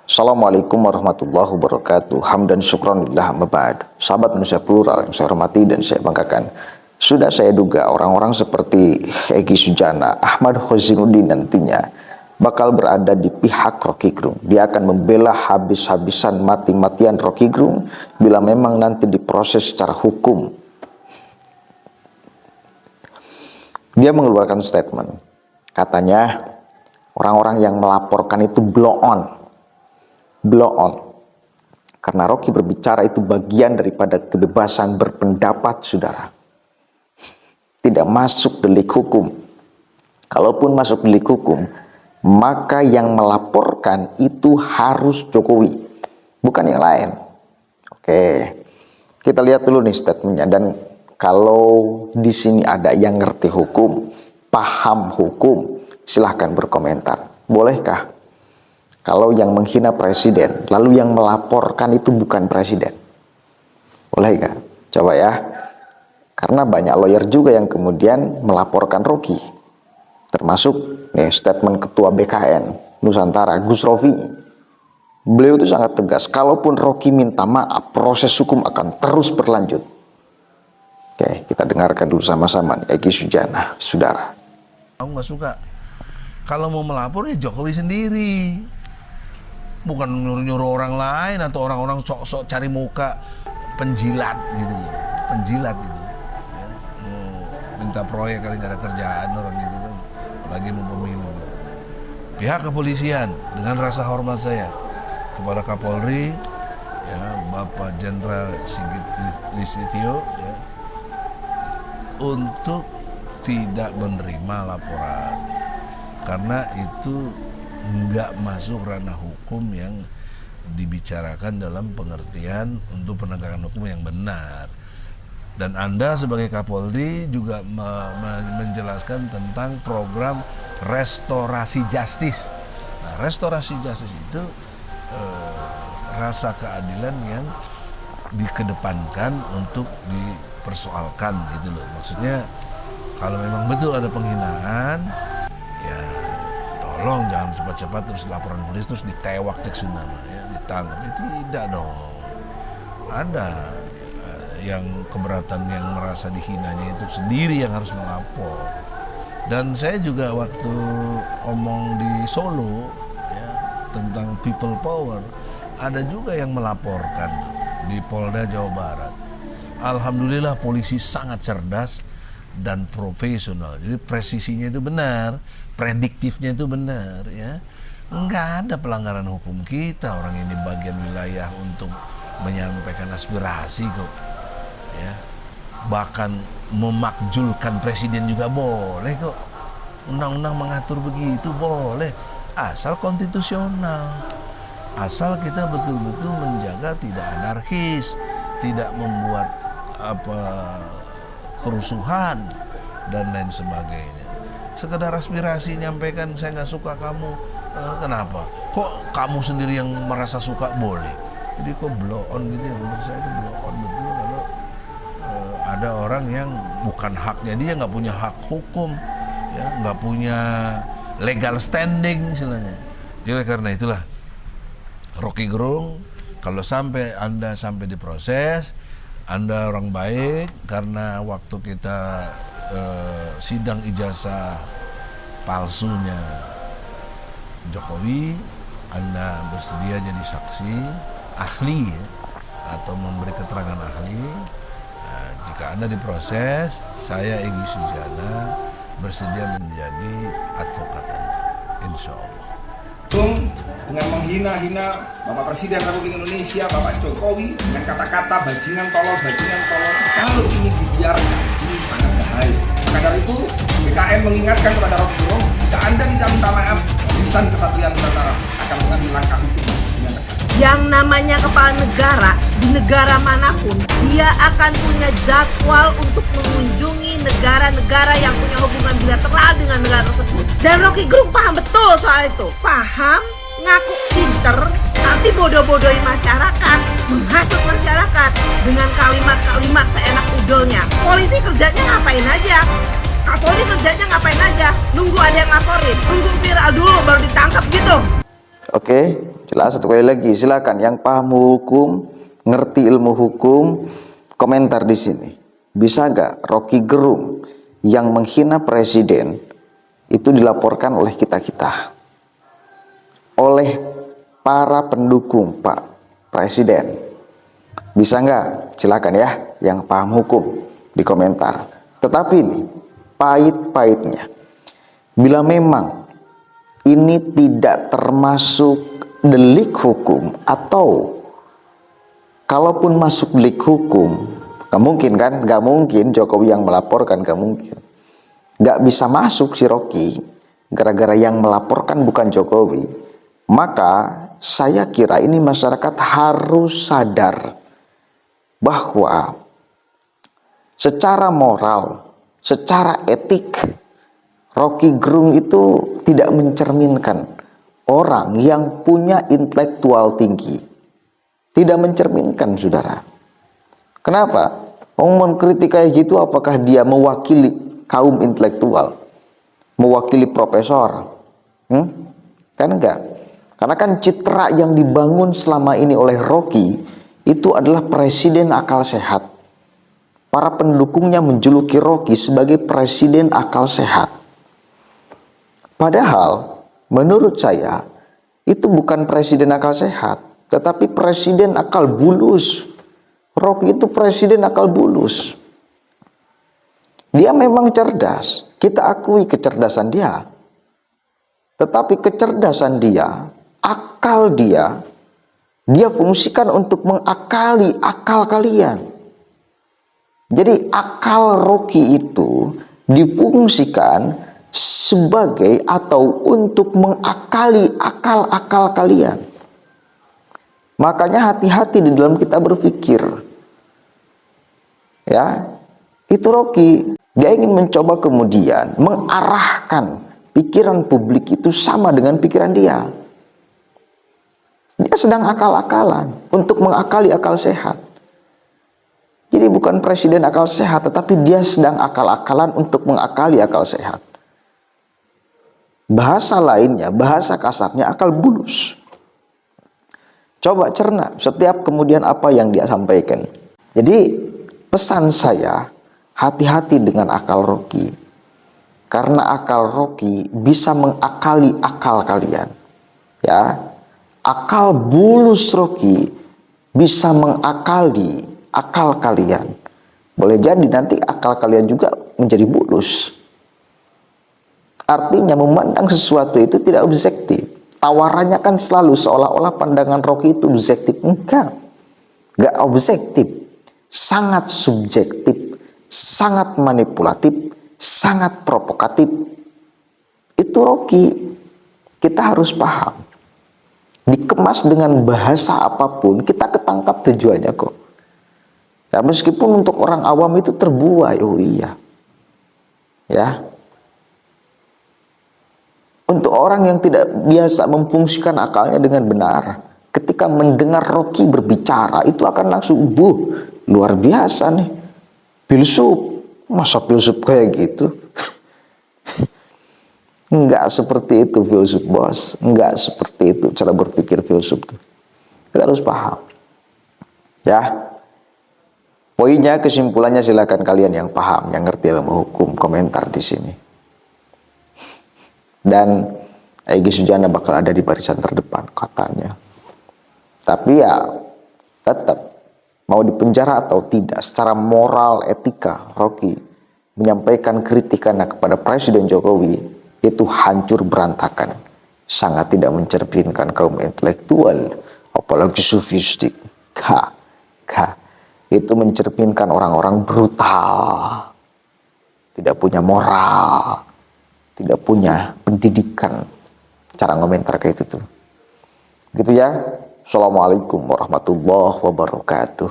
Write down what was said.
Assalamualaikum warahmatullahi wabarakatuh. Hamdan syukranillah amma ba'd. Sahabat Indonesia Plural yang saya hormati dan saya banggakan, sudah saya duga orang-orang seperti Egy Sujana, Ahmad Khozinuddin nantinya bakal berada di pihak Roky Gerung. Dia akan membela habis-habisan mati-matian Roky Gerung bila memang nanti diproses secara hukum. Dia mengeluarkan statement, katanya orang-orang yang melaporkan itu blow on. Karena Roky berbicara itu bagian daripada kebebasan berpendapat, saudara. Tidak masuk delik hukum. Kalaupun masuk delik hukum, maka yang melaporkan itu harus Jokowi, bukan yang lain. Oke, kita lihat dulu nih statementnya. Dan kalau di sini ada yang ngerti hukum, paham hukum, silahkan berkomentar. Bolehkah kalau yang menghina presiden, lalu yang melaporkan itu bukan presiden? Boleh gak? Coba ya. Karena banyak lawyer juga yang kemudian melaporkan Roky. Termasuk nih statement Ketua BKN Nusantara, Gus Rofi. Beliau itu sangat tegas. Kalaupun Roky minta maaf, proses hukum akan terus berlanjut. Oke, kita dengarkan dulu sama-sama nih, Egy Sujana, saudara. Aku nggak suka. Kalau mau melapor ya Jokowi sendiri. Bukan nyuruh-nyuruh orang lain atau orang-orang sok-sok cari muka penjilat gitu loh. Penjilat itu. Ya. Minta proyek kali nggak ada kerjaan orang gitu kan. Apalagi mau pemilu gitu. Pihak kepolisian dengan rasa hormat saya kepada Kapolri, ya, Bapak Jenderal Sigit Listio, ya, untuk tidak menerima laporan. Karena itu nggak masuk ranah hukum yang dibicarakan dalam pengertian untuk penegakan hukum yang benar. Dan Anda sebagai Kapolri juga menjelaskan tentang program restorasi justice. Nah, restorasi justice itu rasa keadilan yang dikedepankan untuk dipersoalkan gitu loh. Maksudnya kalau memang betul ada penghinaan, ya tolong jangan cepat-cepat terus laporan polisi terus ditewak cek Sunama, ya, ditangkap. Tidak dong. Ada yang keberatan yang merasa dihinanya itu sendiri yang harus melapor. Dan saya juga waktu omong di Solo, ya, tentang people power, ada juga yang melaporkan di Polda Jawa Barat. Alhamdulillah polisi sangat cerdas dan profesional. Jadi presisinya itu benar, prediktifnya itu benar, ya. Enggak ada pelanggaran hukum kita. Orang ini bagian wilayah untuk menyampaikan aspirasi kok, ya. Bahkan memakjulkan presiden juga boleh kok. Undang-undang mengatur begitu boleh, asal konstitusional. Asal kita betul-betul menjaga tidak anarkis, tidak membuat kerusuhan dan lain sebagainya. Sekedar aspirasi nyampaikan saya nggak suka kamu, kenapa? Kok kamu sendiri yang merasa suka boleh? Jadi kok blow on gitu ya? Menurut saya itu blow on betul kalau ada orang yang bukan haknya, dia nggak punya hak hukum, ya, nggak punya legal standing istilahnya. Jadi karena itulah Roky Gerung, kalau sampai Anda sampai diproses, Anda orang baik, karena waktu kita sidang ijazah palsunya Jokowi, Anda bersedia jadi saksi ahli, ya, atau memberi keterangan ahli. Nah, jika Anda diproses, saya Egy Sujana bersedia menjadi advokat Anda, insya Allah. Dengan menghina-hina Bapak Presiden Republik Indonesia, Bapak Jokowi, dengan kata-kata bajingan tolol. Kalau ini dibiarkan, ini sangat bahaya. Maka dari itu, BKN mengingatkan kepada Roky Gerung, jika Anda tidak minta maaf, Barisan Kesatria Nusantara akan mengambil langkah hukum. Yang namanya kepala negara, di negara manapun, dia akan punya jadwal untuk mengunjungi negara-negara yang punya hubungan bilateral dengan negara tersebut. Dan Roky Gerung paham betul soal itu. Paham, ngaku pinter, tapi bodoh-bodohin masyarakat, menghasut masyarakat dengan kalimat-kalimat seenak udolnya. Polisi kerjanya ngapain aja? Kapolri kerjanya ngapain aja? Nunggu ada yang laporin, nunggu viral dulu baru ditangkap gitu. Oke, jelas satu kali lagi. Silakan yang paham hukum, ngerti ilmu hukum, komentar di sini. Bisa nggak Rocky Gerung yang menghina presiden itu dilaporkan oleh kita-kita, oleh para pendukung Pak Presiden? Bisa nggak? Silakan ya, yang paham hukum di komentar. Tetapi ini pahit-pahitnya, bila memang ini tidak termasuk delik hukum, atau kalaupun masuk delik hukum, gak mungkin kan? Gak mungkin Jokowi yang melaporkan, gak mungkin. Gak bisa masuk si Rocky gara-gara yang melaporkan bukan Jokowi. Maka saya kira ini masyarakat harus sadar bahwa secara moral, secara etik, Rocky Gerung itu tidak mencerminkan orang yang punya intelektual tinggi. Tidak mencerminkan, saudara. Kenapa? Orang mengkritik kayak gitu, apakah dia mewakili kaum intelektual? Mewakili profesor? Kan enggak. Karena kan citra yang dibangun selama ini oleh Rocky itu adalah presiden akal sehat. Para pendukungnya menjuluki Rocky sebagai presiden akal sehat. Padahal menurut saya itu bukan presiden akal sehat, tetapi presiden akal bulus. Rocky itu presiden akal bulus. Dia memang cerdas, kita akui kecerdasan dia. Tetapi kecerdasan dia, akal dia fungsikan untuk mengakali akal kalian. Jadi akal Rocky itu difungsikan sebagai atau untuk mengakali akal-akal kalian. Makanya hati-hati di dalam kita berpikir. Ya, itu Rocky. Dia ingin mencoba kemudian mengarahkan pikiran publik itu sama dengan pikiran dia. Dia sedang akal-akalan untuk mengakali akal sehat. Jadi bukan presiden akal sehat, tetapi dia sedang akal-akalan untuk mengakali akal sehat. Bahasa lainnya, bahasa kasarnya akal bulus. Coba cerna setiap kemudian apa yang dia sampaikan. Jadi pesan saya, hati-hati dengan akal Rocky. Karena akal Rocky bisa mengakali akal kalian. Ya, akal bulus Rocky bisa mengakali akal kalian. Boleh jadi nanti akal kalian juga menjadi bulus. Artinya memandang sesuatu itu tidak objektif. Tawarannya kan selalu seolah-olah pandangan Rocky itu objektif. Enggak objektif. Sangat subjektif, sangat manipulatif, sangat provokatif. Itu Rocky. Kita harus paham. Dikemas dengan bahasa apapun, kita ketangkap tujuannya kok. Ya, meskipun untuk orang awam itu terbuai, oh iya. Ya. Untuk orang yang tidak biasa memfungsikan akalnya dengan benar, ketika mendengar Rocky berbicara, itu akan langsung, luar biasa nih. Filsuf, masa filsuf kayak gitu? Enggak seperti itu filsuf, bos. Enggak seperti itu cara berpikir filsuf tuh. Kita harus paham. Ya. Poinnya, kesimpulannya silakan kalian yang paham, yang ngerti ilmu hukum, komentar di sini. Dan Egy Sujana bakal ada di barisan terdepan katanya. Tapi ya tetap mau dipenjara atau tidak, secara moral etika Rocky menyampaikan kritikannya kepada Presiden Jokowi itu hancur berantakan, sangat tidak mencerminkan kaum intelektual, apalagi sufistik. Itu mencerminkan orang-orang brutal, tidak punya moral, tidak punya pendidikan. Cara ngomentar kayak itu tuh. Gitu ya. Assalamualaikum warahmatullahi wabarakatuh.